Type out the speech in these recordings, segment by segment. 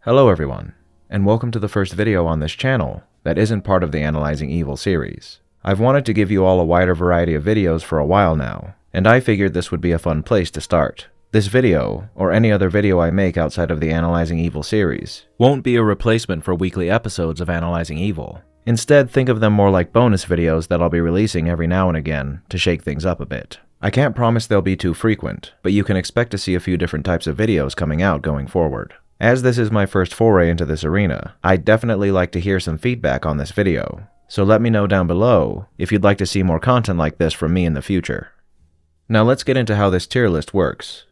Hello everyone, and welcome to the first video on this channel that isn't part of the Analyzing Evil series. I've wanted to give you all a wider variety of videos for a while now, and I figured this would be a fun place to start. This video, or any other video I make outside of the Analyzing Evil series, won't be a replacement for weekly episodes of Analyzing Evil. Instead, think of them more like bonus videos that I'll be releasing every now and again to shake things up a bit. I can't promise they'll be too frequent, but you can expect to see a few different types of videos coming out going forward. As this is my first foray into this arena, I'd definitely like to hear some feedback on this video, so let me know down below if you'd like to see more content like this from me in the future. Now let's get into how this tier list works.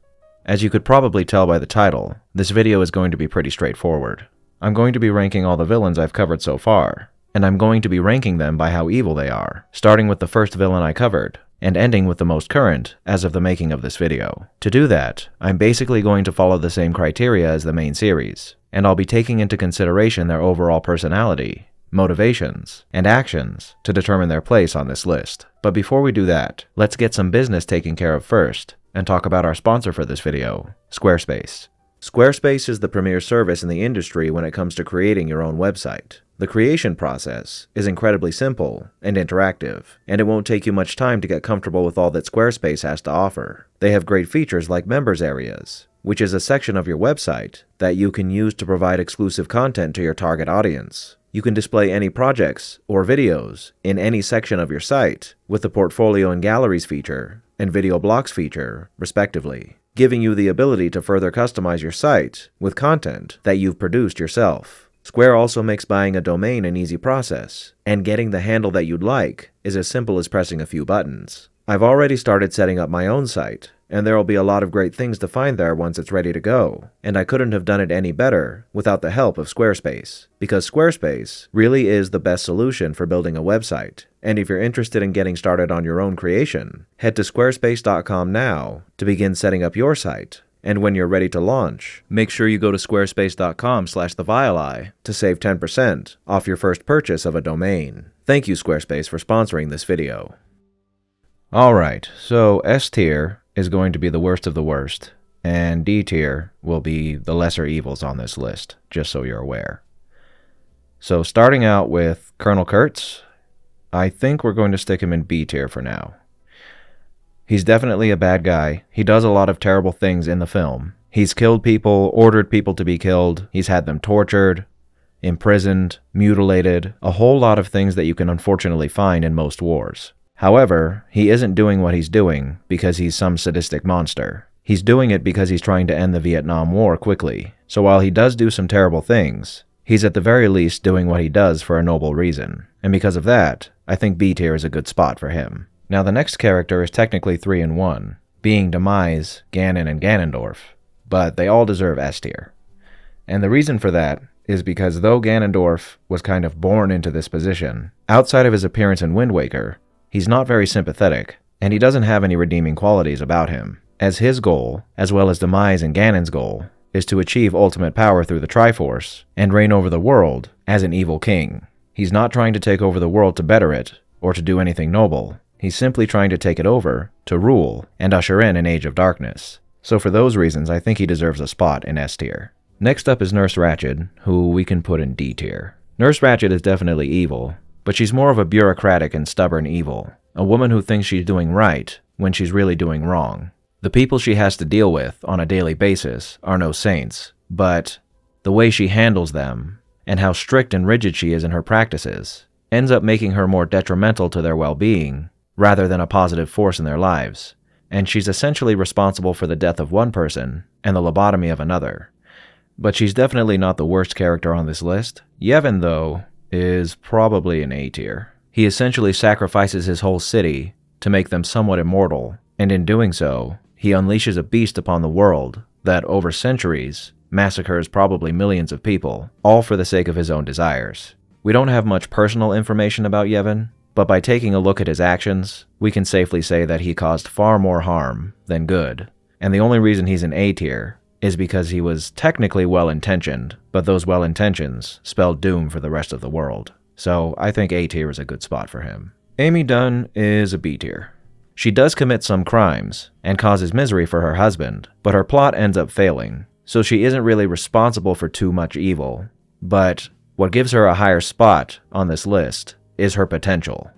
As you could probably tell by the title, this video is going to be pretty straightforward. I'm going to be ranking all the villains I've covered so far, and I'm going to be ranking them by how evil they are, starting with the first villain I covered, and ending with the most current as of the making of this video. To do that, I'm basically going to follow the same criteria as the main series, and I'll be taking into consideration their overall personality, motivations, and actions to determine their place on this list. But before we do that, let's get some business taken care of first, and talk about our sponsor for this video, Squarespace. Squarespace is the premier service in the industry when it comes to creating your own website. The creation process is incredibly simple and interactive, and it won't take you much time to get comfortable with all that Squarespace has to offer. They have great features like members areas, which is a section of your website that you can use to provide exclusive content to your target audience. You can display any projects or videos in any section of your site with the portfolio and galleries feature and video blocks feature, respectively, giving you the ability to further customize your site with content that you've produced yourself. Square also makes buying a domain an easy process, and getting the handle that you'd like is as simple as pressing a few buttons. I've already started setting up my own site, and there will be a lot of great things to find there once it's ready to go, and I couldn't have done it any better without the help of Squarespace, because Squarespace really is the best solution for building a website. And if you're interested in getting started on your own creation, head to squarespace.com now to begin setting up your site. And when you're ready to launch, make sure you go to squarespace.com/thevileeye to save 10% off your first purchase of a domain. Thank you, Squarespace, for sponsoring this video. Alright, so S tier is going to be the worst of the worst, and D tier will be the lesser evils on this list, just so you're aware. So starting out with Colonel Kurtz, I think we're going to stick him in B tier for now. He's definitely a bad guy. He does a lot of terrible things in the film. He's killed people, ordered people to be killed. He's had them tortured, imprisoned, mutilated, a whole lot of things that you can unfortunately find in most wars. However, he isn't doing what he's doing because he's some sadistic monster. He's doing it because he's trying to end the Vietnam War quickly. So while he does do some terrible things, he's at the very least doing what he does for a noble reason. And because of that, I think B tier is a good spot for him. Now the next character is technically 3 in 1, being Demise, Ganon, and Ganondorf, but they all deserve S tier. And the reason for that is because though Ganondorf was kind of born into this position, outside of his appearance in Wind Waker, he's not very sympathetic, and he doesn't have any redeeming qualities about him, as his goal, as well as Demise and Ganon's goal, is to achieve ultimate power through the Triforce and reign over the world as an evil king. He's not trying to take over the world to better it, or to do anything noble. He's simply trying to take it over, to rule, and usher in an age of darkness. So for those reasons, I think he deserves a spot in S tier. Next up is Nurse Ratched, who we can put in D tier. Nurse Ratched is definitely evil, but she's more of a bureaucratic and stubborn evil, a woman who thinks she's doing right when she's really doing wrong. The people she has to deal with on a daily basis are no saints, but the way she handles them, and how strict and rigid she is in her practices, ends up making her more detrimental to their well-being, rather than a positive force in their lives, and she's essentially responsible for the death of one person and the lobotomy of another. But she's definitely not the worst character on this list. Yevon, though, is probably an A tier. He essentially sacrifices his whole city to make them somewhat immortal, and in doing so, he unleashes a beast upon the world that, over centuries, massacres probably millions of people, all for the sake of his own desires. We don't have much personal information about Yevon, but by taking a look at his actions, we can safely say that he caused far more harm than good. And the only reason he's in A tier is because he was technically well-intentioned, but those well-intentions spelled doom for the rest of the world. So I think A tier is a good spot for him. Amy Dunn is a B tier. She does commit some crimes and causes misery for her husband, but her plot ends up failing, so she isn't really responsible for too much evil. But what gives her a higher spot on this list is her potential.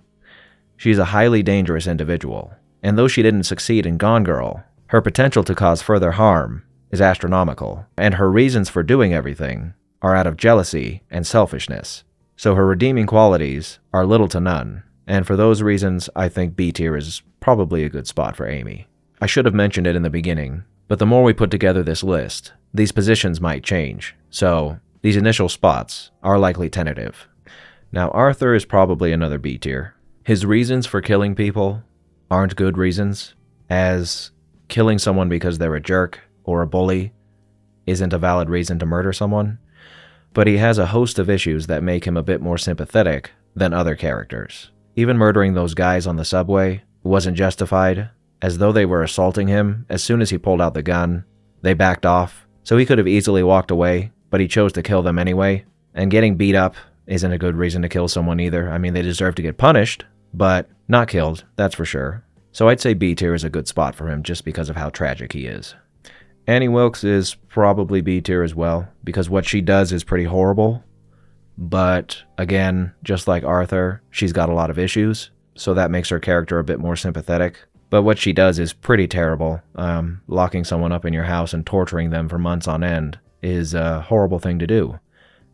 She's a highly dangerous individual, and though she didn't succeed in Gone Girl, her potential to cause further harm is astronomical, and her reasons for doing everything are out of jealousy and selfishness. So her redeeming qualities are little to none, and for those reasons, I think B tier is probably a good spot for Amy. I should have mentioned it in the beginning, but the more we put together this list, these positions might change, so these initial spots are likely tentative. Now, Arthur is probably another B tier. His reasons for killing people aren't good reasons, as killing someone because they're a jerk or a bully isn't a valid reason to murder someone, but he has a host of issues that make him a bit more sympathetic than other characters. Even murdering those guys on the subway wasn't justified, as though they were assaulting him. As soon as he pulled out the gun, they backed off, so he could have easily walked away, but he chose to kill them anyway. And getting beat up isn't a good reason to kill someone either. I mean, they deserve to get punished, but not killed, that's for sure. So I'd say B tier is a good spot for him just because of how tragic he is. Annie Wilkes is probably B tier as well, because what she does is pretty horrible. But again, just like Arthur, she's got a lot of issues, so that makes her character a bit more sympathetic. But what she does is pretty terrible. Locking someone up in your house and torturing them for months on end is a horrible thing to do.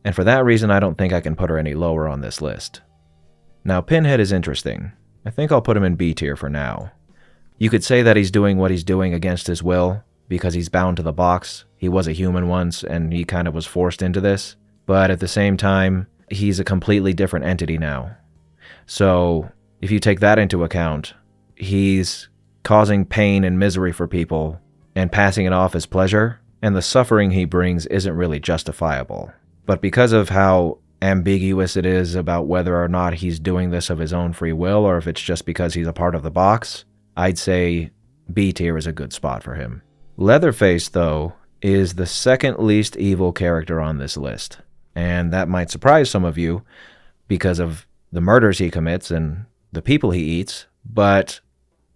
And for that reason, I don't think I can put her any lower on this list. Now, Pinhead is interesting. I think I'll put him in B tier for now. You could say that he's doing what he's doing against his will, because he's bound to the box. He was a human once, and he kind of was forced into this. But at the same time, he's a completely different entity now. So, if you take that into account, he's causing pain and misery for people, and passing it off as pleasure, and the suffering he brings isn't really justifiable. But because of how ambiguous it is about whether or not he's doing this of his own free will, or if it's just because he's a part of the box, I'd say B tier is a good spot for him. Leatherface, though, is the second least evil character on this list, and that might surprise some of you because of the murders he commits and the people he eats, but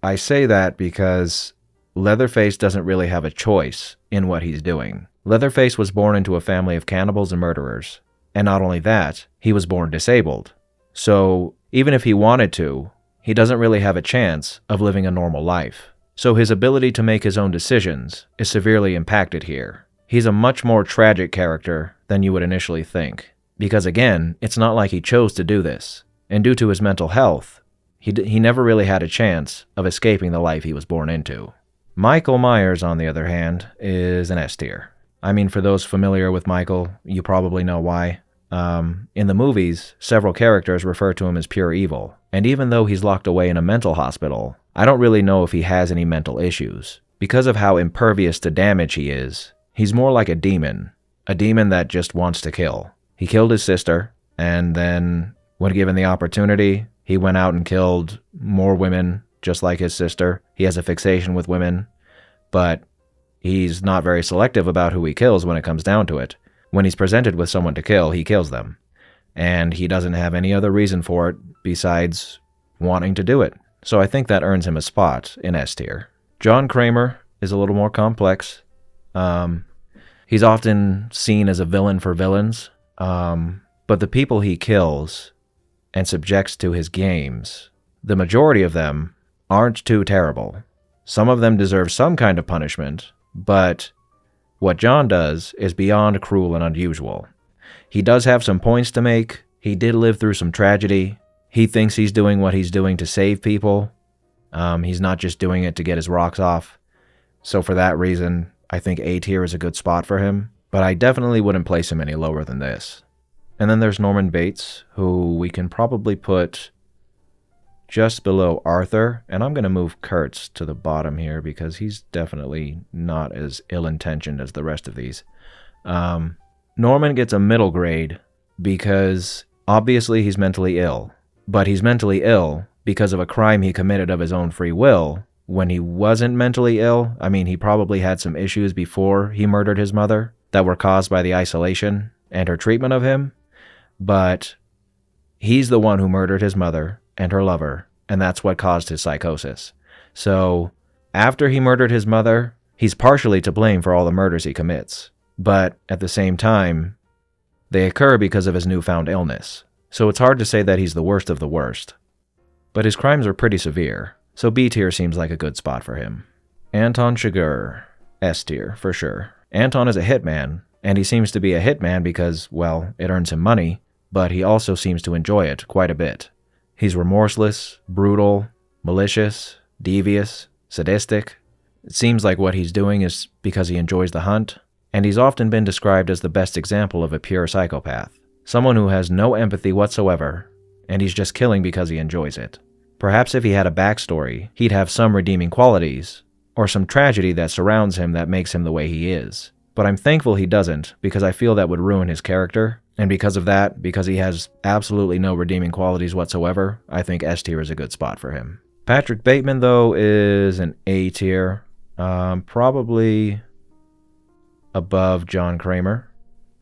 I say that because Leatherface doesn't really have a choice in what he's doing. Leatherface was born into a family of cannibals and murderers, and not only that, he was born disabled. So even if he wanted to, he doesn't really have a chance of living a normal life. So his ability to make his own decisions is severely impacted here. He's a much more tragic character than you would initially think, because again, it's not like he chose to do this, and due to his mental health, he never really had a chance of escaping the life he was born into. Michael Myers, on the other hand, is an S tier. I mean, for those familiar with Michael, you probably know why. In the movies, several characters refer to him as pure evil, and even though he's locked away in a mental hospital, I don't really know if he has any mental issues. Because of how impervious to damage he is, he's more like a demon that just wants to kill. He killed his sister, and then, when given the opportunity, he went out and killed more women, just like his sister. He has a fixation with women, but he's not very selective about who he kills when it comes down to it. When he's presented with someone to kill, he kills them. And he doesn't have any other reason for it besides wanting to do it. So I think that earns him a spot in S tier. John Kramer is a little more complex. He's often seen as a villain for villains, but the people he kills and subjects to his games, the majority of them aren't too terrible. Some of them deserve some kind of punishment, but what John does is beyond cruel and unusual. He does have some points to make. He did live through some tragedy. He thinks he's doing what he's doing to save people. He's not just doing it to get his rocks off. So for that reason, I think A tier is a good spot for him, but I definitely wouldn't place him any lower than this. And then there's Norman Bates, who we can probably put just below Arthur, and I'm going to move Kurtz to the bottom here because he's definitely not as ill-intentioned as the rest of these. Norman gets a middle grade because obviously he's mentally ill, but he's mentally ill because of a crime he committed of his own free will. When he wasn't mentally ill, I mean, he probably had some issues before he murdered his mother that were caused by the isolation and her treatment of him, but he's the one who murdered his mother and her lover, and that's what caused his psychosis. So, after he murdered his mother, he's partially to blame for all the murders he commits. but at the same time, they occur because of his newfound illness, so it's hard to say that he's the worst of the worst. But his crimes are pretty severe, so B tier seems like a good spot for him. Anton Chigurh, S tier, for sure. Anton is a hitman, and he seems to be a hitman because, well, it earns him money, but he also seems to enjoy it quite a bit. He's remorseless, brutal, malicious, devious, sadistic. It seems like what he's doing is because he enjoys the hunt, and he's often been described as the best example of a pure psychopath. Someone who has no empathy whatsoever, and he's just killing because he enjoys it. Perhaps if he had a backstory, he'd have some redeeming qualities, or some tragedy that surrounds him that makes him the way he is. But I'm thankful he doesn't, because I feel that would ruin his character, and because of that, because he has absolutely no redeeming qualities whatsoever, I think S tier is a good spot for him. Patrick Bateman, though, is an A tier, probably above John Kramer.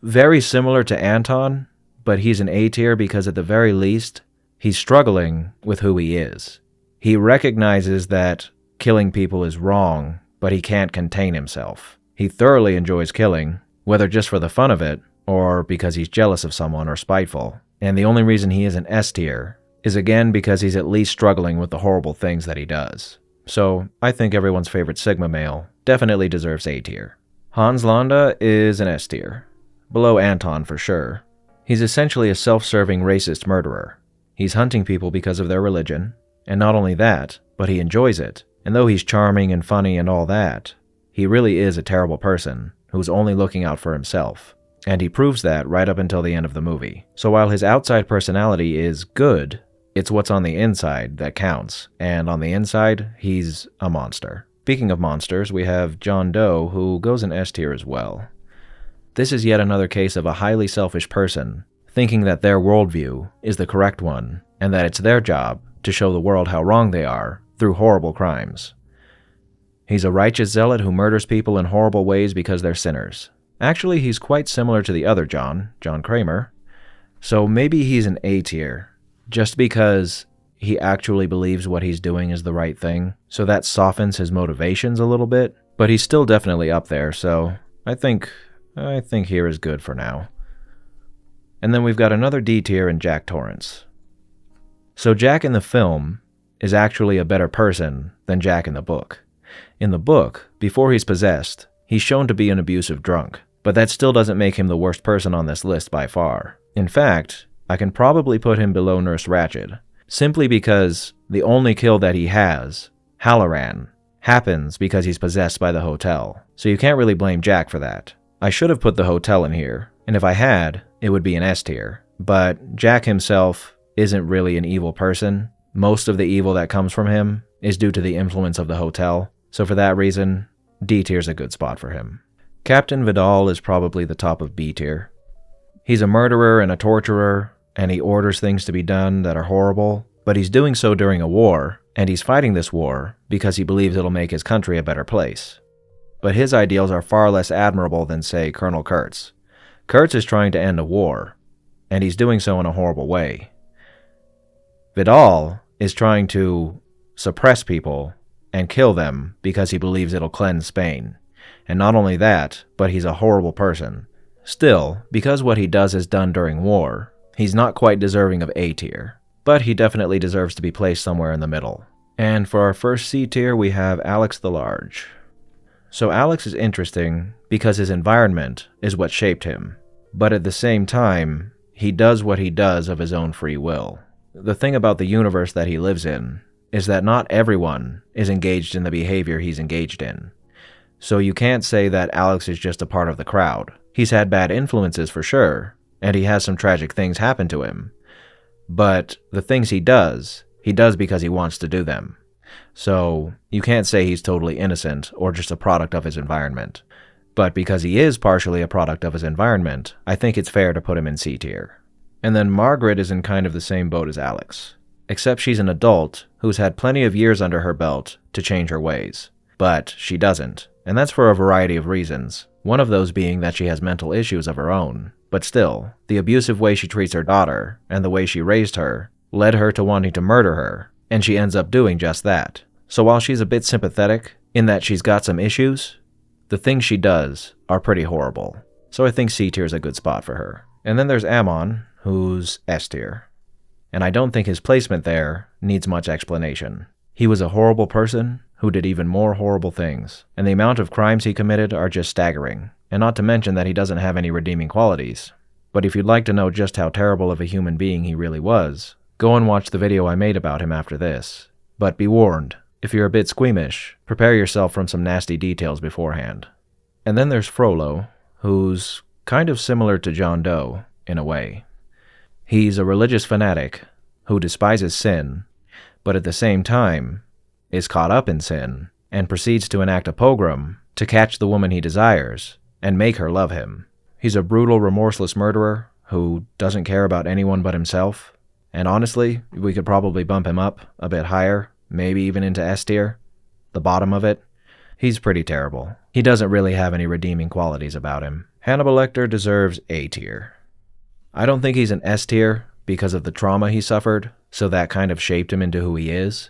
Very similar to Anton, but he's an A tier because at the very least, he's struggling with who he is. He recognizes that killing people is wrong, but he can't contain himself. He thoroughly enjoys killing, whether just for the fun of it, or because he's jealous of someone or spiteful. And the only reason he is an S tier is again because he's at least struggling with the horrible things that he does. So I think everyone's favorite Sigma male definitely deserves A tier. Hans Landa is an S tier, below Anton for sure. He's essentially a self-serving racist murderer. He's hunting people because of their religion, and not only that, but he enjoys it. And though he's charming and funny and all that, he really is a terrible person who's only looking out for himself. And he proves that right up until the end of the movie. So while his outside personality is good, it's what's on the inside that counts. And on the inside, he's a monster. Speaking of monsters, we have John Doe, who goes in S tier as well. This is yet another case of a highly selfish person thinking that their worldview is the correct one, and that it's their job to show the world how wrong they are through horrible crimes. He's a righteous zealot who murders people in horrible ways because they're sinners. Actually, he's quite similar to the other John Kramer, so maybe he's an A tier, just because he actually believes what he's doing is the right thing, so that softens his motivations a little bit, but he's still definitely up there, so I think here is good for now. And then we've got another D tier in Jack Torrance. So Jack in the film is actually a better person than Jack in the book. In the book, before he's possessed, he's shown to be an abusive drunk, but that still doesn't make him the worst person on this list by far. In fact, I can probably put him below Nurse Ratched, simply because the only kill that he has, Halloran, happens because he's possessed by the hotel, so you can't really blame Jack for that. I should have put the hotel in here, and if I had, it would be an S tier, but Jack himself isn't really an evil person. Most of the evil that comes from him is due to the influence of the hotel, so for that reason, D tier's a good spot for him. Captain Vidal is probably the top of B tier. He's a murderer and a torturer, and he orders things to be done that are horrible, but he's doing so during a war, and he's fighting this war because he believes it'll make his country a better place. But his ideals are far less admirable than, say, Colonel Kurtz. Kurtz is trying to end a war, and he's doing so in a horrible way. Vidal is trying to suppress people and kill them because he believes it'll cleanse Spain. And not only that, but he's a horrible person. Still, because what he does is done during war, he's not quite deserving of A tier, but he definitely deserves to be placed somewhere in the middle. And for our first C tier, we have Alex the Large. So Alex is interesting because his environment is what shaped him, but at the same time, he does what he does of his own free will. The thing about the universe that he lives in is that not everyone is engaged in the behavior he's engaged in. So you can't say that Alex is just a part of the crowd. He's had bad influences for sure, and he has some tragic things happen to him. But the things he does because he wants to do them. So you can't say he's totally innocent or just a product of his environment. But because he is partially a product of his environment, I think it's fair to put him in C tier. And then Margaret is in kind of the same boat as Alex, except she's an adult who's had plenty of years under her belt to change her ways. But she doesn't, and that's for a variety of reasons, one of those being that she has mental issues of her own. But still, the abusive way she treats her daughter, and the way she raised her, led her to wanting to murder her, and she ends up doing just that. So while she's a bit sympathetic, in that she's got some issues, the things she does are pretty horrible. so I think C tier is a good spot for her. And then there's Amon, who's S tier. And I don't think his placement there needs much explanation. He was a horrible person who did even more horrible things, and the amount of crimes he committed are just staggering, and not to mention that he doesn't have any redeeming qualities. But if you'd like to know just how terrible of a human being he really was, go and watch the video I made about him after this. But be warned, if you're a bit squeamish, prepare yourself from some nasty details beforehand. And then there's Frollo, who's kind of similar to John Doe, in a way. He's a religious fanatic who despises sin, but at the same time is caught up in sin and proceeds to enact a pogrom to catch the woman he desires and make her love him. He's a brutal, remorseless murderer who doesn't care about anyone but himself, and honestly, we could probably bump him up a bit higher, maybe even into S tier, the bottom of it. He's pretty terrible. He doesn't really have any redeeming qualities about him. Hannibal Lecter deserves A tier. I don't think he's an S tier because of the trauma he suffered, so that kind of shaped him into who he is.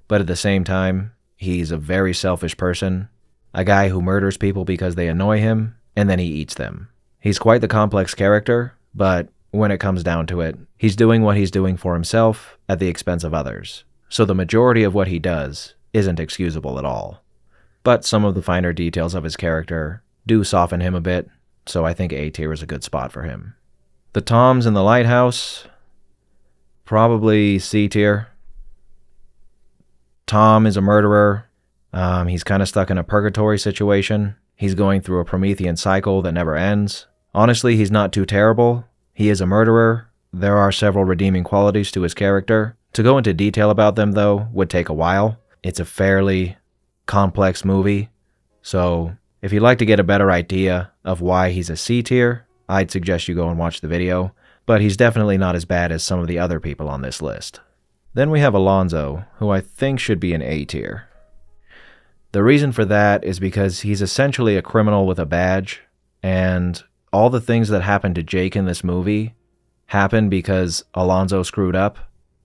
But at the same time, he's a very selfish person, a guy who murders people because they annoy him, and then he eats them. He's quite the complex character, but when it comes down to it, he's doing what he's doing for himself at the expense of others. So the majority of what he does isn't excusable at all. But some of the finer details of his character do soften him a bit, so I think A tier is a good spot for him. The Toms in the Lighthouse, probably C tier. Tom is a murderer. He's kind of stuck in a purgatory situation. He's going through a Promethean cycle that never ends. Honestly, he's not too terrible. He is a murderer. There are several redeeming qualities to his character. To go into detail about them, though, would take a while. It's a fairly complex movie, so if you'd like to get a better idea of why he's a C tier, I'd suggest you go and watch the video, but he's definitely not as bad as some of the other people on this list. Then we have Alonzo, who I think should be an A tier. The reason for that is because he's essentially a criminal with a badge, and all the things that happened to Jake in this movie happen because Alonzo screwed up,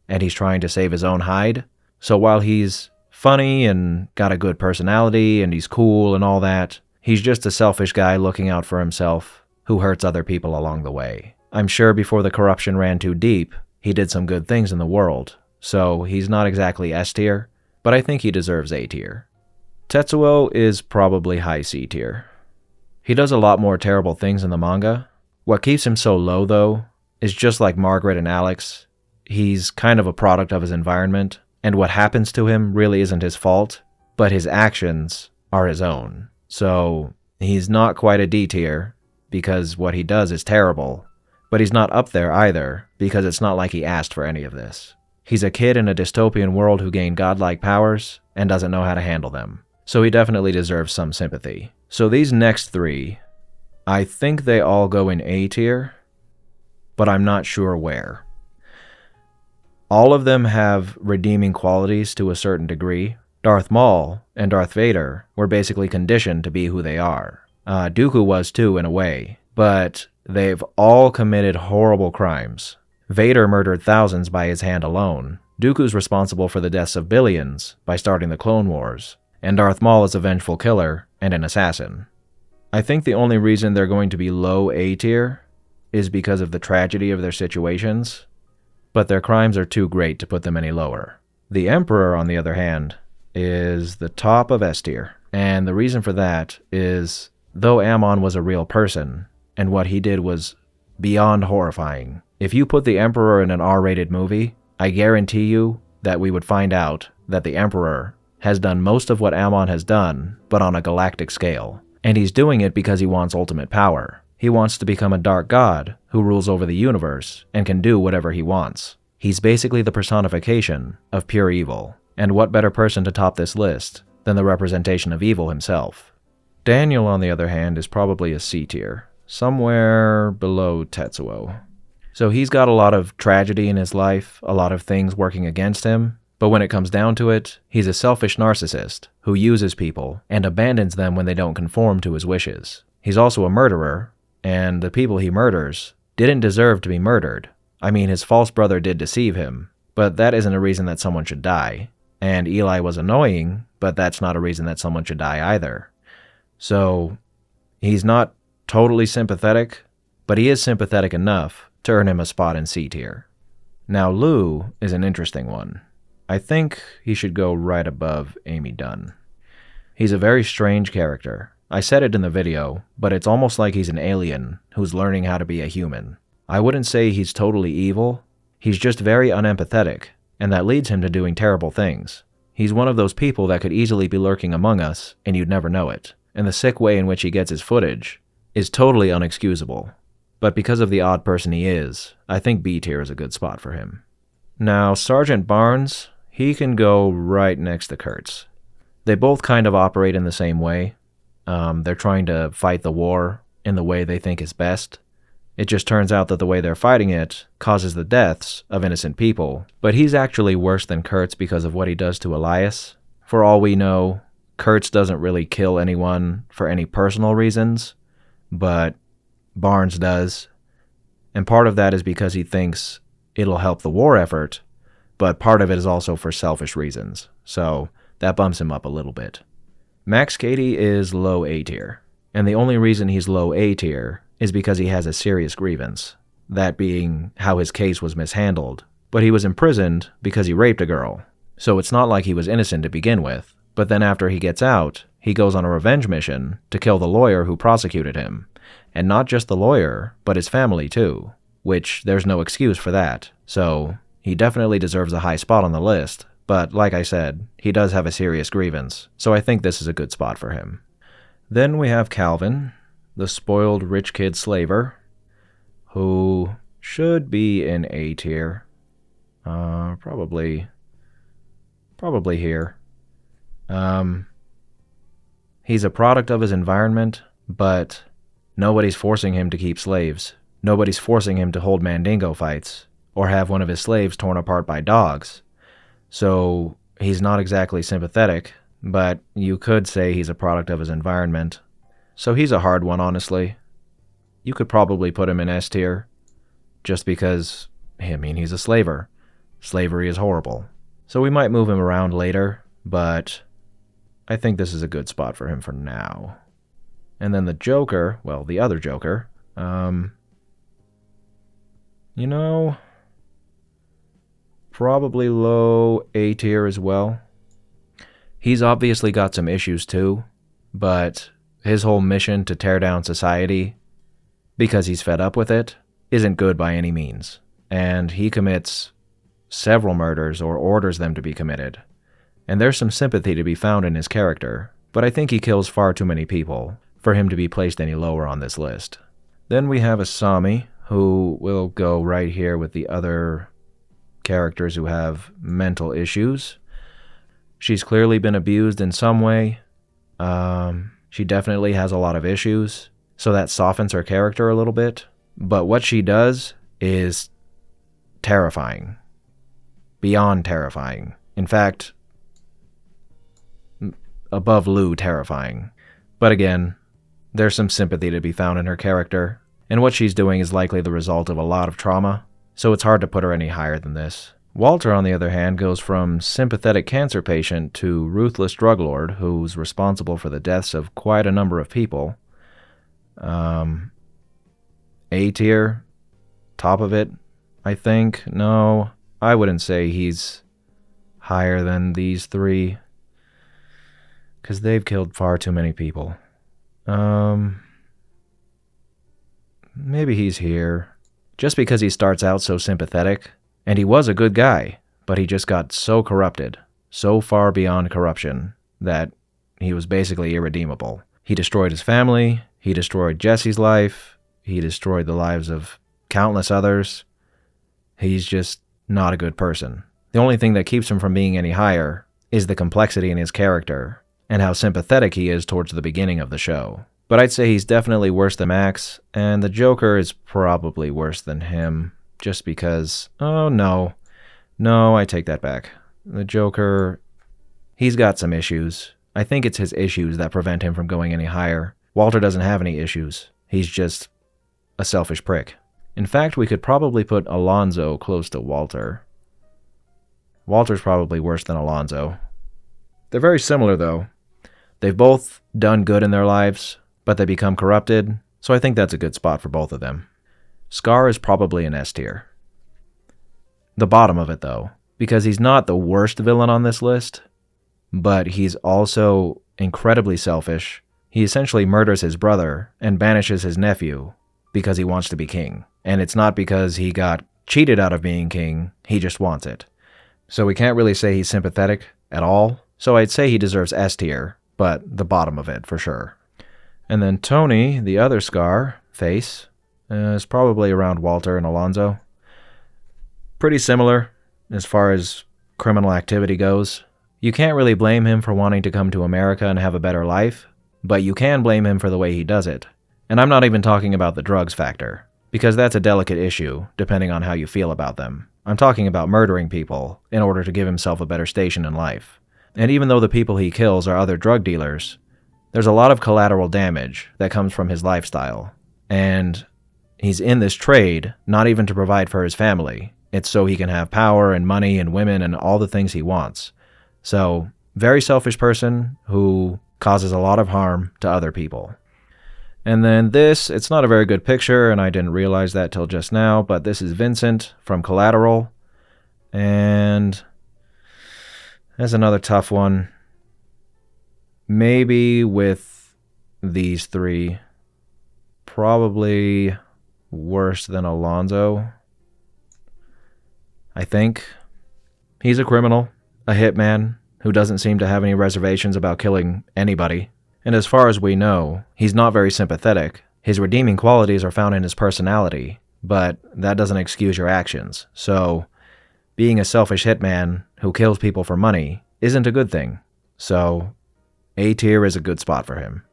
and he's trying to save his own hide. So while he's funny and got a good personality and he's cool and all that, he's just a selfish guy looking out for himself who hurts other people along the way. I'm sure before the corruption ran too deep, he did some good things in the world, so he's not exactly S tier, but I think he deserves A tier. Tetsuo is probably high C tier. He does a lot more terrible things in the manga. What keeps him so low, though, is just like Margaret and Alex, he's kind of a product of his environment, and what happens to him really isn't his fault, but his actions are his own. So he's not quite a D tier, because what he does is terrible, but he's not up there either, because it's not like he asked for any of this. He's a kid in a dystopian world who gained godlike powers and doesn't know how to handle them, so he definitely deserves some sympathy. So these next three, I think they all go in A tier, but I'm not sure where. All of them have redeeming qualities to a certain degree. Darth Maul and Darth Vader were basically conditioned to be who they are. Dooku was too, in a way, but they've all committed horrible crimes. Vader murdered thousands by his hand alone. Dooku's responsible for the deaths of billions by starting the Clone Wars, and Darth Maul is a vengeful killer and an assassin. I think the only reason they're going to be low A tier is because of the tragedy of their situations, but their crimes are too great to put them any lower. The Emperor, on the other hand, is the top of S tier, and the reason for that is, though Amon was a real person, and what he did was beyond horrifying, if you put the Emperor in an R-rated movie, I guarantee you that we would find out that the Emperor has done most of what Amon has done, but on a galactic scale. And he's doing it because he wants ultimate power. He wants to become a dark god who rules over the universe and can do whatever he wants. He's basically the personification of pure evil. And what better person to top this list than the representation of evil himself? Daniel, on the other hand, is probably a C tier, somewhere below Tetsuo. So he's got a lot of tragedy in his life, a lot of things working against him, but when it comes down to it, he's a selfish narcissist who uses people and abandons them when they don't conform to his wishes. He's also a murderer, and the people he murders didn't deserve to be murdered. I mean, his false brother did deceive him, but that isn't a reason that someone should die. And Eli was annoying, but that's not a reason that someone should die either. So he's not totally sympathetic, but he is sympathetic enough to earn him a spot in C tier. Now Lou is an interesting one. I think he should go right above Amy Dunn. He's a very strange character. I said it in the video, but it's almost like he's an alien who's learning how to be a human. I wouldn't say he's totally evil, he's just very unempathetic, and that leads him to doing terrible things. He's one of those people that could easily be lurking among us, and you'd never know it, and the sick way in which he gets his footage is totally unexcusable. But because of the odd person he is, I think B tier is a good spot for him. Now, Sergeant Barnes, he can go right next to Kurtz. They both kind of operate in the same way. They're trying to fight the war in the way they think is best. It just turns out that the way they're fighting it causes the deaths of innocent people, but he's actually worse than Kurtz because of what he does to Elias. For all we know, Kurtz doesn't really kill anyone for any personal reasons, but Barnes does. And part of that is because he thinks it'll help the war effort, but part of it is also for selfish reasons, so that bumps him up a little bit. Max Cady is low A tier, and the only reason he's low A tier is because he has a serious grievance, that being how his case was mishandled, but he was imprisoned because he raped a girl, so it's not like he was innocent to begin with, but then after he gets out, he goes on a revenge mission to kill the lawyer who prosecuted him, and not just the lawyer, but his family too, which there's no excuse for that, so he definitely deserves a high spot on the list, but like I said, he does have a serious grievance, so I think this is a good spot for him. Then we have Calvin, the spoiled rich kid slaver, who should be in A tier. Probably here. He's a product of his environment, but nobody's forcing him to keep slaves. Nobody's forcing him to hold Mandingo fights, or have one of his slaves torn apart by dogs. So he's not exactly sympathetic, but you could say he's a product of his environment. So he's a hard one, honestly. You could probably put him in S tier, just because, he's a slaver. Slavery is horrible. So we might move him around later, but I think this is a good spot for him for now. And then the Joker, well, the other Joker, probably low A tier as well. He's obviously got some issues too, but his whole mission to tear down society, because he's fed up with it, isn't good by any means. And he commits several murders or orders them to be committed. And there's some sympathy to be found in his character, but I think he kills far too many people for him to be placed any lower on this list. Then we have Asami, who will go right here with the other characters who have mental issues. She's clearly been abused in some way. She definitely has a lot of issues, so that softens her character a little bit. But what she does is terrifying. Beyond terrifying. In fact, above Lou terrifying. But again, there's some sympathy to be found in her character, and what she's doing is likely the result of a lot of trauma, so it's hard to put her any higher than this. Walter, on the other hand, goes from sympathetic cancer patient to ruthless drug lord who's responsible for the deaths of quite a number of people. A tier, top of it, I think. No, I wouldn't say he's higher than these three, because they've killed far too many people. Maybe he's here, just because he starts out so sympathetic. And he was a good guy, but he just got so corrupted, so far beyond corruption, that he was basically irredeemable. He destroyed his family, he destroyed Jesse's life, he destroyed the lives of countless others. He's just not a good person. The only thing that keeps him from being any higher is the complexity in his character, and how sympathetic he is towards the beginning of the show. But I'd say he's definitely worse than Max, and the Joker is probably worse than him. Just because, no, I take that back. The Joker, he's got some issues. I think it's his issues that prevent him from going any higher. Walter doesn't have any issues. He's just a selfish prick. In fact, we could probably put Alonzo close to Walter. Walter's probably worse than Alonzo. They're very similar, though. They've both done good in their lives, but they become corrupted, So I think that's a good spot for both of them. Scar is probably an S tier. The bottom of it though, because he's not the worst villain on this list, but he's also incredibly selfish. He essentially murders his brother and banishes his nephew because he wants to be king. And it's not because he got cheated out of being king, he just wants it. So we can't really say he's sympathetic at all. So I'd say he deserves S tier, but the bottom of it for sure. And then Tony, the other Scar, face, is probably around Walter and Alonzo. Pretty similar as far as criminal activity goes. You can't really blame him for wanting to come to America and have a better life, but you can blame him for the way he does it. And I'm not even talking about the drugs factor, because that's a delicate issue depending on how you feel about them. I'm talking about murdering people in order to give himself a better station in life. And even though the people he kills are other drug dealers, there's a lot of collateral damage that comes from his lifestyle. And he's in this trade not even to provide for his family. It's so he can have power and money and women and all the things he wants. So, very selfish person who causes a lot of harm to other people. And then this, it's not a very good picture, and I didn't realize that till just now, but this is Vincent from Collateral. And that's another tough one. Maybe with these three, probably worse than Alonzo. I think. He's a criminal, a hitman, who doesn't seem to have any reservations about killing anybody. And as far as we know, he's not very sympathetic. His redeeming qualities are found in his personality, but that doesn't excuse your actions. So, being a selfish hitman who kills people for money isn't a good thing. So, A tier is a good spot for him.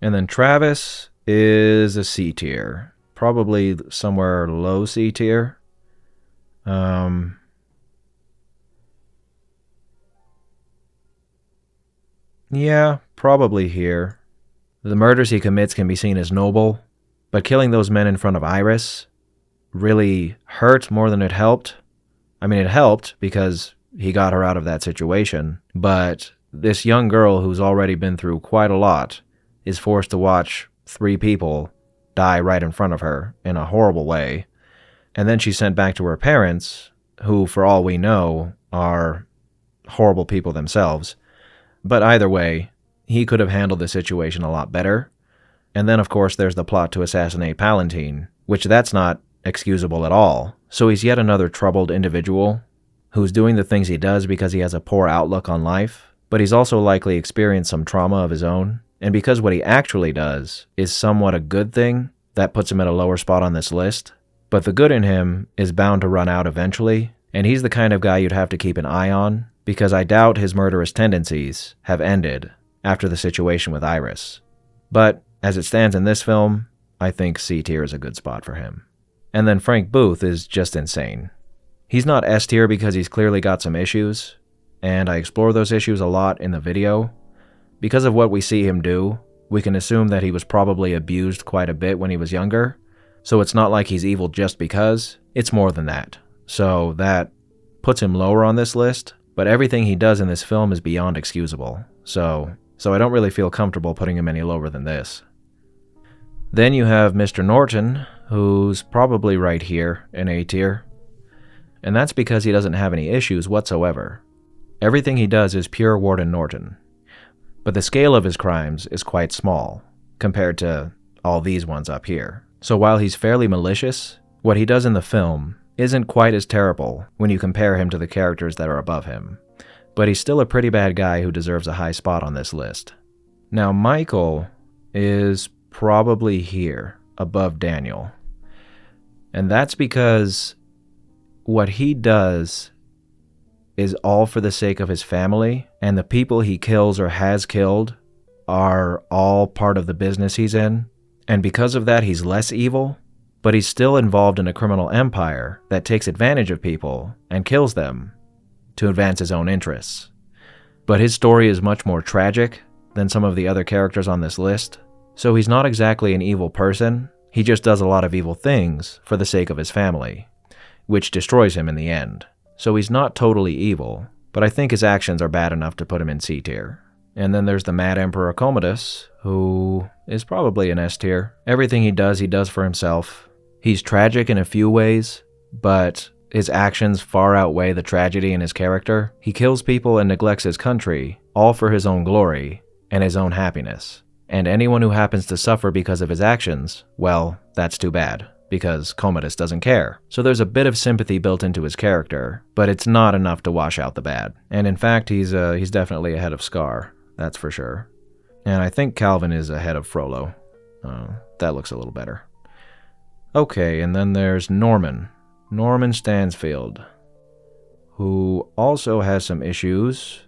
And then Travis is a C tier. Probably somewhere low C tier. Yeah, probably here. The murders he commits can be seen as noble, but killing those men in front of Iris really hurt more than it helped. I mean, it helped because he got her out of that situation, but this young girl who's already been through quite a lot is forced to watch 3 people die right in front of her in a horrible way, and then she's sent back to her parents, who, for all we know, are horrible people themselves. But either way, he could have handled the situation a lot better. And then, of course, there's the plot to assassinate Palantine, which that's not excusable at all. So he's yet another troubled individual who's doing the things he does because he has a poor outlook on life, but he's also likely experienced some trauma of his own. And because what he actually does is somewhat a good thing, that puts him at a lower spot on this list. But the good in him is bound to run out eventually, and he's the kind of guy you'd have to keep an eye on, because I doubt his murderous tendencies have ended after the situation with Iris. But as it stands in this film, I think C tier is a good spot for him. And then Frank Booth is just insane. He's not S tier because he's clearly got some issues, and I explore those issues a lot in the video. Because of what we see him do, we can assume that he was probably abused quite a bit when he was younger, so it's not like he's evil just because, it's more than that. So that puts him lower on this list, but everything he does in this film is beyond excusable, so I don't really feel comfortable putting him any lower than this. Then you have Mr. Norton, who's probably right here in A tier, and that's because he doesn't have any issues whatsoever. Everything he does is pure Warden Norton, but the scale of his crimes is quite small compared to all these ones up here. So while he's fairly malicious, what he does in the film isn't quite as terrible when you compare him to the characters that are above him, but he's still a pretty bad guy who deserves a high spot on this list. Now Michael is probably here above Daniel, and that's because what he does is all for the sake of his family, and the people he kills or has killed are all part of the business he's in, and because of that he's less evil, but he's still involved in a criminal empire that takes advantage of people and kills them to advance his own interests. But his story is much more tragic than some of the other characters on this list, so he's not exactly an evil person, he just does a lot of evil things for the sake of his family, which destroys him in the end. So he's not totally evil, but I think his actions are bad enough to put him in C tier. And then there's the Mad Emperor Commodus, who is probably an S tier. Everything he does for himself. He's tragic in a few ways, but his actions far outweigh the tragedy in his character. He kills people and neglects his country, all for his own glory and his own happiness. And anyone who happens to suffer because of his actions, well, that's too bad, because Commodus doesn't care. So there's a bit of sympathy built into his character, but it's not enough to wash out the bad. And in fact, he's definitely ahead of Scar, that's for sure. And I think Calvin is ahead of Frollo. That looks a little better. Okay, and then there's Norman Stansfield, who also has some issues,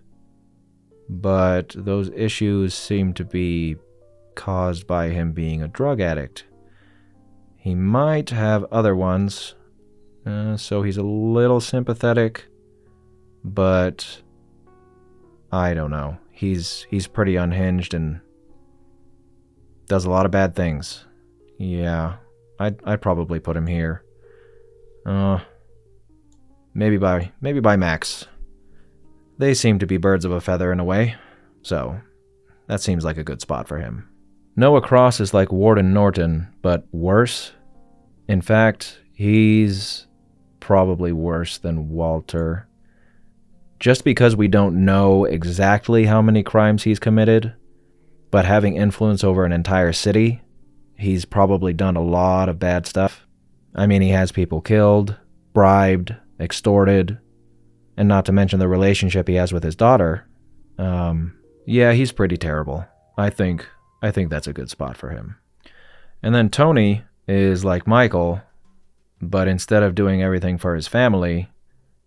but those issues seem to be caused by him being a drug addict. He might have other ones, so he's a little sympathetic, but I don't know. He's pretty unhinged and does a lot of bad things. Yeah, I'd probably put him here. Maybe by Max. They seem to be birds of a feather in a way, so that seems like a good spot for him. Noah Cross is like Warden Norton, but worse. In fact, he's probably worse than Walter. Just because we don't know exactly how many crimes he's committed, but having influence over an entire city, he's probably done a lot of bad stuff. I mean, he has people killed, bribed, extorted, and not to mention the relationship he has with his daughter. Yeah, he's pretty terrible. I think that's a good spot for him. And then Tony is like Michael, but instead of doing everything for his family,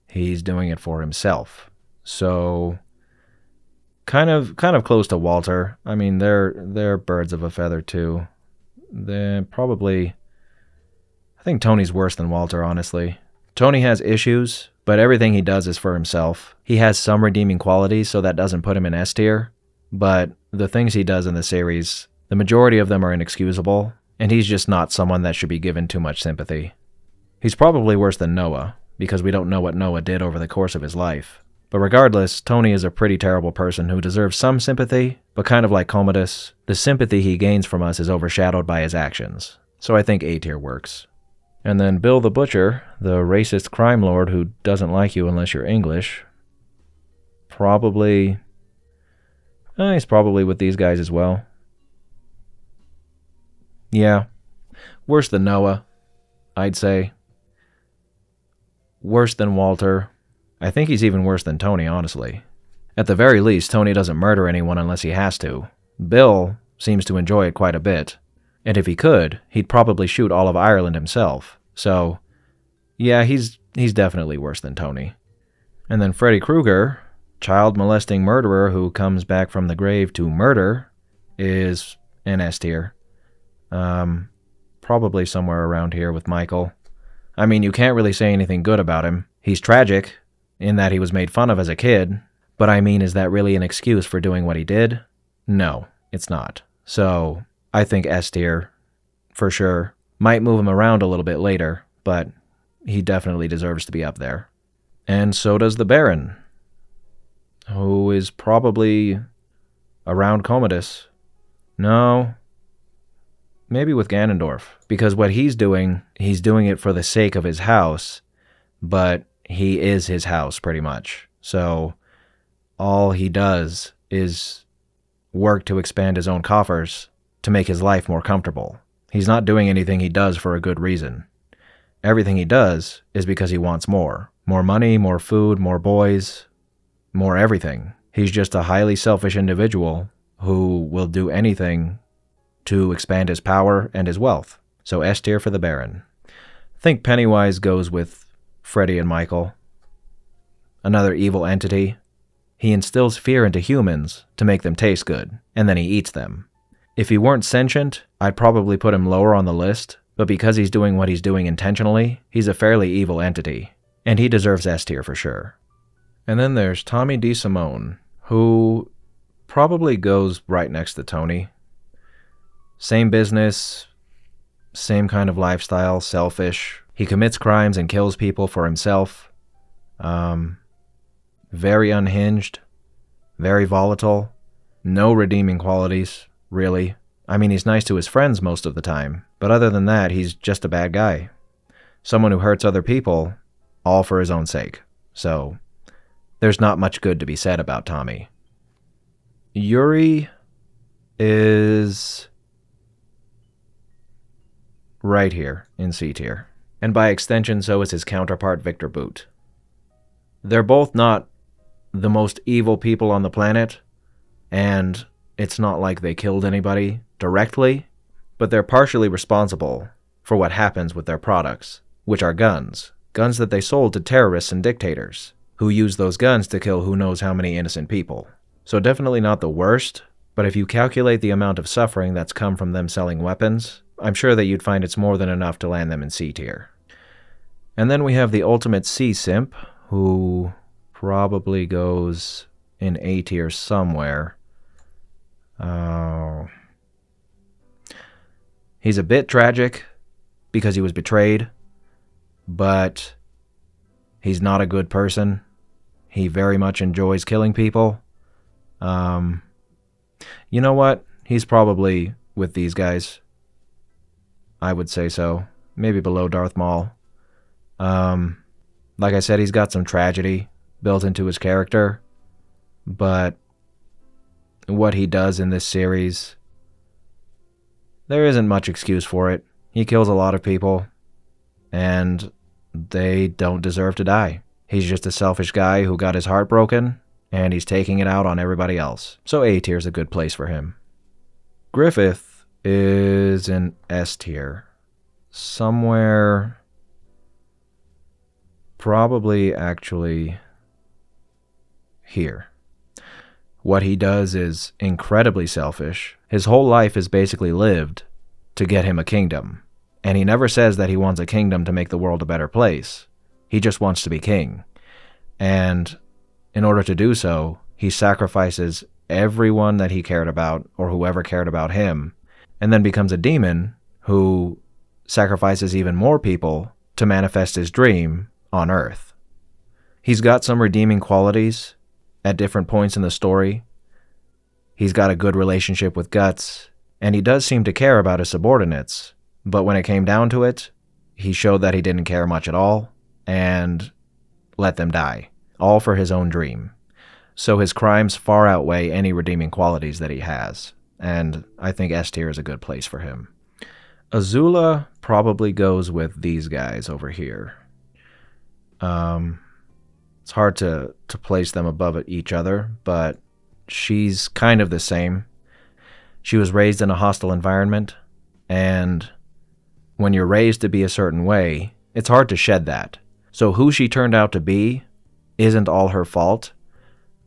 he's doing it for himself. So kind of close to Walter. I mean, they're birds of a feather too. They're probably, I think Tony's worse than Walter, honestly. Tony has issues, but everything he does is for himself. He has some redeeming qualities, so that doesn't put him in S tier, but the things he does in the series, the majority of them are inexcusable, and he's just not someone that should be given too much sympathy. He's probably worse than Noah, because we don't know what Noah did over the course of his life. But regardless, Tony is a pretty terrible person who deserves some sympathy, but kind of like Commodus, the sympathy he gains from us is overshadowed by his actions. So I think A tier works. And then Bill the Butcher, the racist crime lord who doesn't like you unless you're English, he's probably with these guys as well. Yeah, worse than Noah, I'd say. Worse than Walter. I think he's even worse than Tony, honestly. At the very least, Tony doesn't murder anyone unless he has to. Bill seems to enjoy it quite a bit. And if he could, he'd probably shoot all of Ireland himself. So, yeah, he's definitely worse than Tony. And then Freddy Krueger, child molesting murderer who comes back from the grave to murder, is an S tier. Probably somewhere around here with Michael. I mean, you can't really say anything good about him. He's tragic, in that he was made fun of as a kid, but I mean, is that really an excuse for doing what he did? No, it's not. So, I think S tier, for sure. Might move him around a little bit later, but he definitely deserves to be up there. And so does the Baron, who is probably around Commodus. No, maybe with Ganondorf, because what he's doing it for the sake of his house, but he is his house pretty much. So all he does is work to expand his own coffers to make his life more comfortable. He's not doing anything he does for a good reason. Everything he does is because he wants more. More money, more food, more boys, more everything. He's just a highly selfish individual who will do anything to expand his power and his wealth. So S tier for the Baron. I think Pennywise goes with Freddy and Michael. Another evil entity. He instills fear into humans to make them taste good, and then he eats them. If he weren't sentient, I'd probably put him lower on the list, but because he's doing what he's doing intentionally, he's a fairly evil entity, and he deserves S tier for sure. And then there's Tommy DeSimone, who probably goes right next to Tony. Same business, same kind of lifestyle, selfish. He commits crimes and kills people for himself. Very unhinged, very volatile. No redeeming qualities, really. I mean, he's nice to his friends most of the time, but other than that, he's just a bad guy. Someone who hurts other people, all for his own sake. So, there's not much good to be said about Tommy. Yuri is right here in C tier. And by extension, so is his counterpart, Victor Boot. They're both not the most evil people on the planet, and it's not like they killed anybody directly, but they're partially responsible for what happens with their products, which are guns. Guns that they sold to terrorists and dictators, who use those guns to kill who knows how many innocent people. So definitely not the worst, but if you calculate the amount of suffering that's come from them selling weapons, I'm sure that you'd find it's more than enough to land them in C tier. And then we have the ultimate C simp, who probably goes in A tier somewhere. He's a bit tragic because he was betrayed, but he's not a good person. He very much enjoys killing people. You know what? He's probably with these guys. I would say so. Maybe below Darth Maul. Like I said, he's got some tragedy built into his character, but what he does in this series, there isn't much excuse for it. He kills a lot of people, and they don't deserve to die. He's just a selfish guy who got his heart broken, and he's taking it out on everybody else. So A tier is a good place for him. Griffith is in S tier. Somewhere, probably actually here. What he does is incredibly selfish. His whole life is basically lived to get him a kingdom. And he never says that he wants a kingdom to make the world a better place. He just wants to be king. And in order to do so, he sacrifices everyone that he cared about, or whoever cared about him, and then becomes a demon who sacrifices even more people to manifest his dream on Earth. He's got some redeeming qualities at different points in the story. He's got a good relationship with Guts, and he does seem to care about his subordinates, but when it came down to it, he showed that he didn't care much at all, and let them die, all for his own dream. So his crimes far outweigh any redeeming qualities that he has, and I think S tier is a good place for him. Azula probably goes with these guys over here. It's hard to place them above each other, but she's kind of the same. She was raised in a hostile environment, and when you're raised to be a certain way, it's hard to shed that. So who she turned out to be isn't all her fault,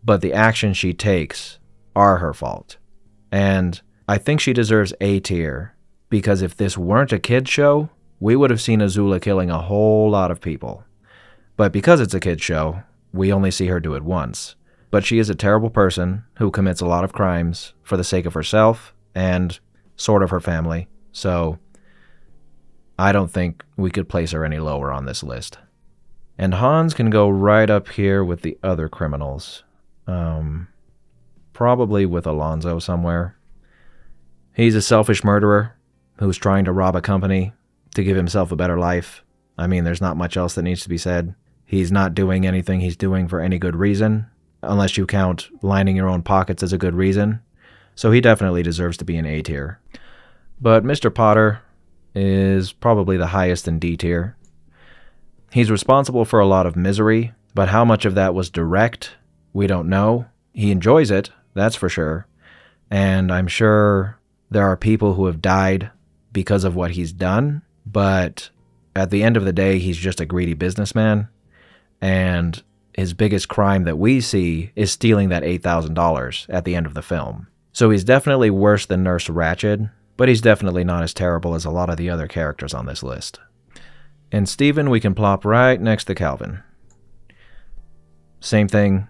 but the actions she takes are her fault. And I think she deserves A tier, because if this weren't a kid's show, we would have seen Azula killing a whole lot of people. But because it's a kid's show, we only see her do it once. But she is a terrible person who commits a lot of crimes for the sake of herself and sort of her family. So I don't think we could place her any lower on this list. And Hans can go right up here with the other criminals. Probably with Alonzo somewhere. He's a selfish murderer who's trying to rob a company to give himself a better life. I mean, there's not much else that needs to be said. He's not doing anything he's doing for any good reason, unless you count lining your own pockets as a good reason. So he definitely deserves to be in A tier. But Mr. Potter is probably the highest in D tier. He's responsible for a lot of misery, but how much of that was direct, we don't know. He enjoys it, that's for sure. And I'm sure there are people who have died because of what he's done, but at the end of the day, he's just a greedy businessman. And his biggest crime that we see is stealing that $8,000 at the end of the film. So he's definitely worse than Nurse Ratched, but he's definitely not as terrible as a lot of the other characters on this list. And Steven we can plop right next to Calvin. Same thing.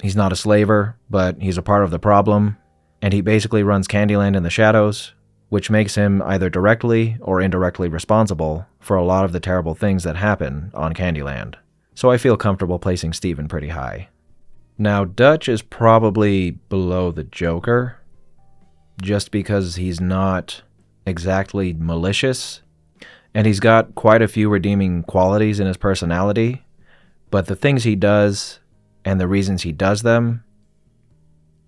He's not a slaver, but he's a part of the problem, and he basically runs Candyland in the shadows, which makes him either directly or indirectly responsible for a lot of the terrible things that happen on Candyland. So I feel comfortable placing Steven pretty high. Now, Dutch is probably below the Joker, just because he's not exactly malicious, and he's got quite a few redeeming qualities in his personality, but the things he does and the reasons he does them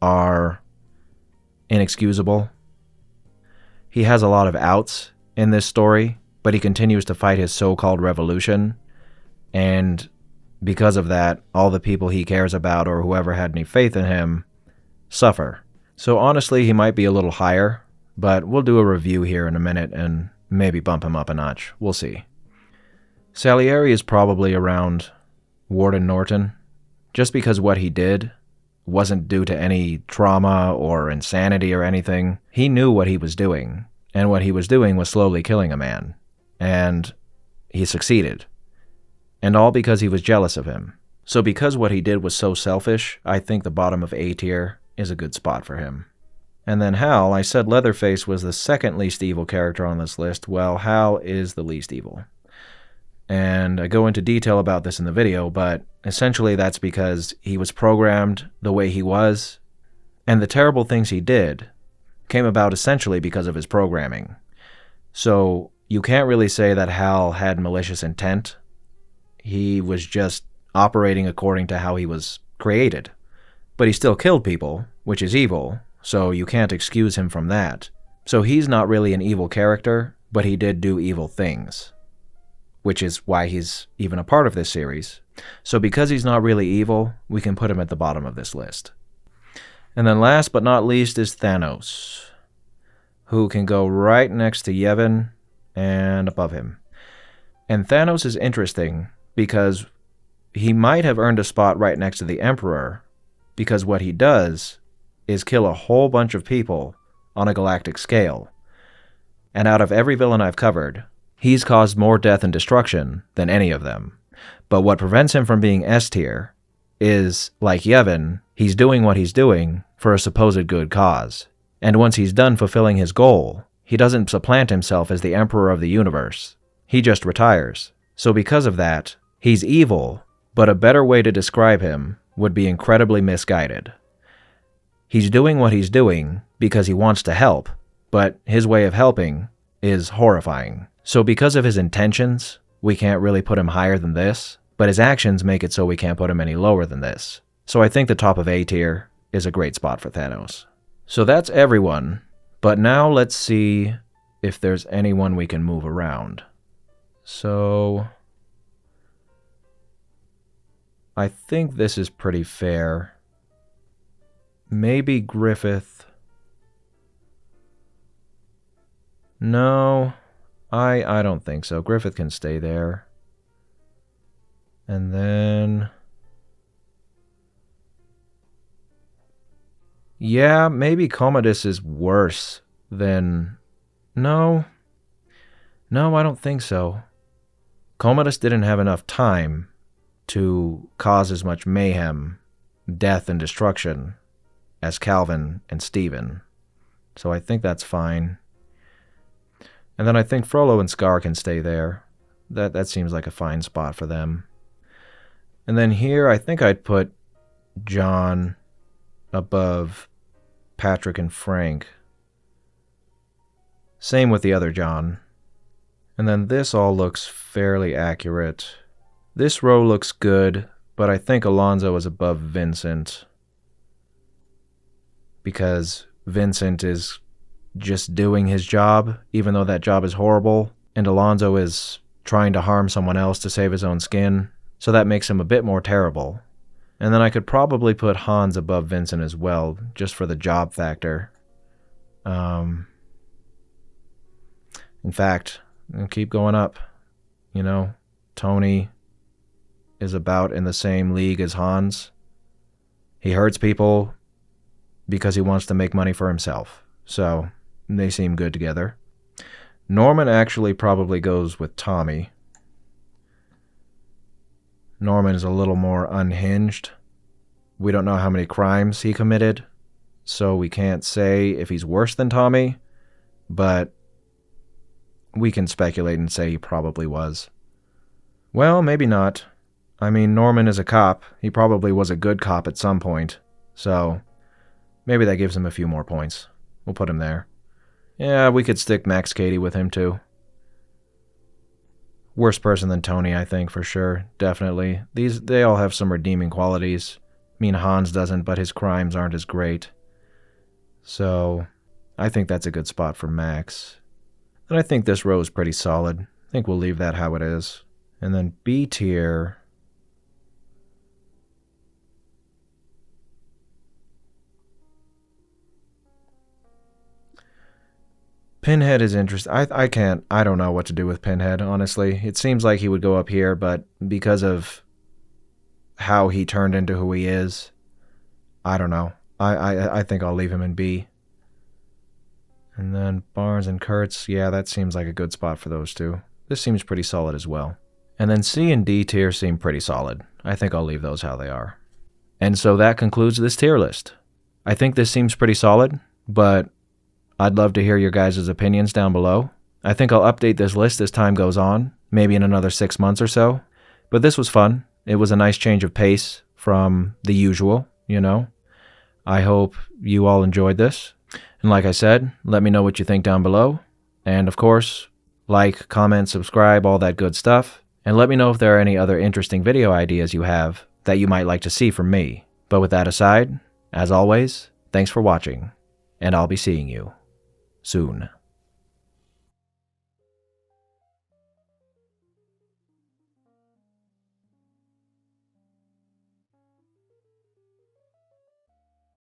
are inexcusable. He has a lot of outs in this story, but he continues to fight his so-called revolution, and because of that, all the people he cares about or whoever had any faith in him suffer. So honestly, he might be a little higher, but we'll do a review here in a minute and maybe bump him up a notch. We'll see. Salieri is probably around Warden Norton, just because what he did wasn't due to any trauma or insanity or anything. He knew what he was doing, and what he was doing was slowly killing a man. And he succeeded. And all because he was jealous of him. So because what he did was so selfish, I think the bottom of A tier is a good spot for him. And then Hal, I said Leatherface was the second least evil character on this list. Well, Hal is the least evil. And I go into detail about this in the video, but essentially that's because he was programmed the way he was, and the terrible things he did came about essentially because of his programming. So you can't really say that Hal had malicious intent. He was just operating according to how he was created. But he still killed people, which is evil, so you can't excuse him from that. So he's not really an evil character, but he did do evil things, which is why he's even a part of this series. So because he's not really evil, we can put him at the bottom of this list. And then last but not least is Thanos, who can go right next to Yevon and above him. And Thanos is interesting because he might have earned a spot right next to the Emperor, because what he does is kill a whole bunch of people on a galactic scale. And out of every villain I've covered, he's caused more death and destruction than any of them. But what prevents him from being S tier is, like Yevon, he's doing what he's doing for a supposed good cause. And once he's done fulfilling his goal, he doesn't supplant himself as the Emperor of the universe. He just retires. So because of that, he's evil, but a better way to describe him would be incredibly misguided. He's doing what he's doing because he wants to help, but his way of helping is horrifying. So because of his intentions, we can't really put him higher than this, but his actions make it so we can't put him any lower than this. So I think the top of A tier is a great spot for Thanos. So that's everyone, but now let's see if there's anyone we can move around. So I think this is pretty fair. Maybe Griffith. No, I don't think so. Griffith can stay there. And then yeah, maybe Commodus is worse than... No, I don't think so. Commodus didn't have enough time to cause as much mayhem, death, and destruction as Calvin and Stephen. So I think that's fine. And then I think Frollo and Scar can stay there. That seems like a fine spot for them. And then here I think I'd put John above Patrick and Frank. Same with the other John. And then this all looks fairly accurate. This row looks good, but I think Alonzo is above Vincent, because Vincent is just doing his job, even though that job is horrible, and Alonzo is trying to harm someone else to save his own skin, so that makes him a bit more terrible. And then I could probably put Hans above Vincent as well, just for the job factor. In fact, I'll keep going up. You know, Tony is about in the same league as Hans. He hurts people because he wants to make money for himself, so they seem good together. Norman actually probably goes with Tommy. Norman is a little more unhinged. We don't know how many crimes he committed, so we can't say if he's worse than Tommy, but we can speculate and say he probably was. Well, maybe not. I mean, Norman is a cop. He probably was a good cop at some point. So, maybe that gives him a few more points. We'll put him there. Yeah, we could stick Max Cady with him too. Worse person than Tony, I think, for sure. Definitely. They all have some redeeming qualities. I mean, Hans doesn't, but his crimes aren't as great. So, I think that's a good spot for Max. And I think this row is pretty solid. I think we'll leave that how it is. And then B tier. Pinhead is interesting. I don't know what to do with Pinhead, honestly. It seems like he would go up here, but because of how he turned into who he is, I don't know. I think I'll leave him in B. And then Barnes and Kurtz, yeah, that seems like a good spot for those two. This seems pretty solid as well. And then C and D tier seem pretty solid. I think I'll leave those how they are. And so that concludes this tier list. I think this seems pretty solid, but I'd love to hear your guys' opinions down below. I think I'll update this list as time goes on, maybe in another 6 months or so. But this was fun. It was a nice change of pace from the usual, you know. I hope you all enjoyed this. And like I said, let me know what you think down below. And of course, like, comment, subscribe, all that good stuff. And let me know if there are any other interesting video ideas you have that you might like to see from me. But with that aside, as always, thanks for watching, and I'll be seeing you soon.